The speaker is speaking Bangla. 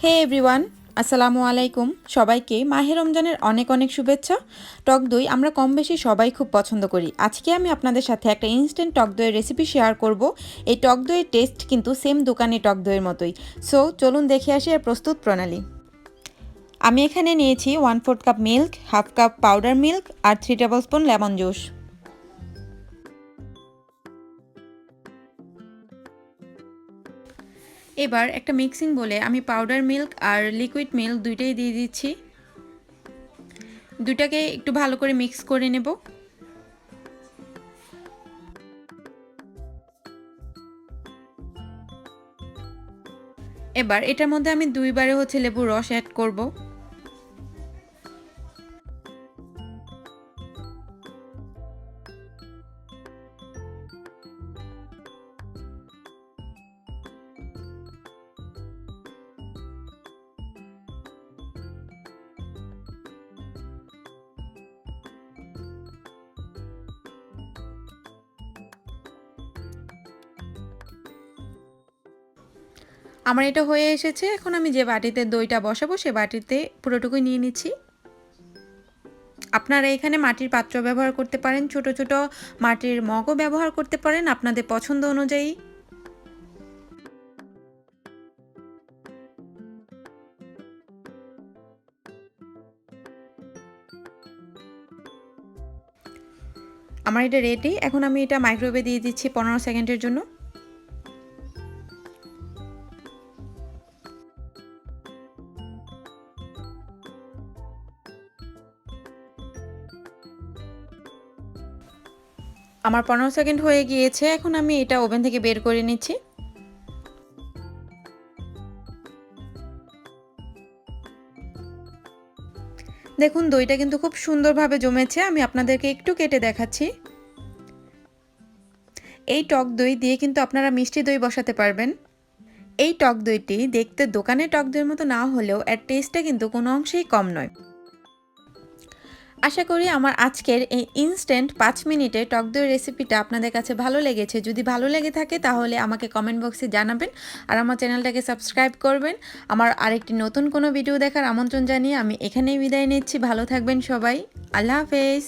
হে এভরিওয়ান, আসসালামু আলাইকুম। সবাইকে মাহে রমজানের অনেক অনেক শুভেচ্ছা। টক দই আমরা কম বেশি সবাই খুব পছন্দ করি। আজকে আমি আপনাদের সাথে একটা ইনস্ট্যান্ট টক দইয়ের রেসিপি শেয়ার করব। এই টক দইয়ের টেস্ট কিন্তু সেম দোকানে টক দইয়ের মতোই। সো চলুন দেখে আসি এর প্রস্তুত প্রণালী। আমি এখানে নিয়েছি 1/4 cup milk, half cup powder milk আর 3 টেবিল স্পুন লেমন জুস। এবার একটা মিক্সিং বলে আমি পাউডার মিল্ক আর লিকুইড মিল্ক দুইটাই দিয়ে দিচ্ছি। দুটাকে একটু ভালো করে মিক্স করে নেব। এবার এটার মধ্যে আমি দুইবারে লেবুর রস অ্যাড করব। আমার এটা হয়ে এসেছে। এখন আমি যে বাটিতে দইটা বসাবো সে বাটিতে পুরোটুকুই নিয়ে নিচ্ছি। আপনারা এখানে মাটির পাত্র ব্যবহার করতে পারেন, ছোট ছোট মাটির মগও ব্যবহার করতে পারেন আপনাদের পছন্দ অনুযায়ী। আমার এটা রেডি। এখন আমি এটা মাইক্রোওয়েভে দিয়ে দিচ্ছি 15 সেকেন্ডের জন্য। আমার 15 সেকেন্ড হয়ে গিয়েছে। এখন আমি এটা ওভেন থেকে বের করে নিচ্ছি। দেখুন দইটা কিন্তু খুব সুন্দরভাবে জমেছে। আমি আপনাদেরকে একটু কেটে দেখাচ্ছি। এই টক দই দিয়ে কিন্তু আপনারা মিষ্টি দই বসাতে পারবেন। এই টক দইটি দেখতে দোকানের টক দইয়ের মতো না হলেও এর টেস্টটা কিন্তু কোনো অংশেই কম নয়। আশা করি আমার আজকের এই ইনস্ট্যান্ট 5 মিনিটে টক দইয়ের রেসিপিটা আপনাদের কাছে ভালো লেগেছে। যদি ভালো লেগে থাকে তাহলে আমাকে কমেন্ট বক্সে জানাবেন আর আমার চ্যানেলটাকে সাবস্ক্রাইব করবেন। আমার আরেকটি নতুন কোনো ভিডিও দেখার আমন্ত্রণ জানিয়ে আমি এখানেই বিদায় নিচ্ছি। ভালো থাকবেন সবাই। আল্লাহ হাফেজ।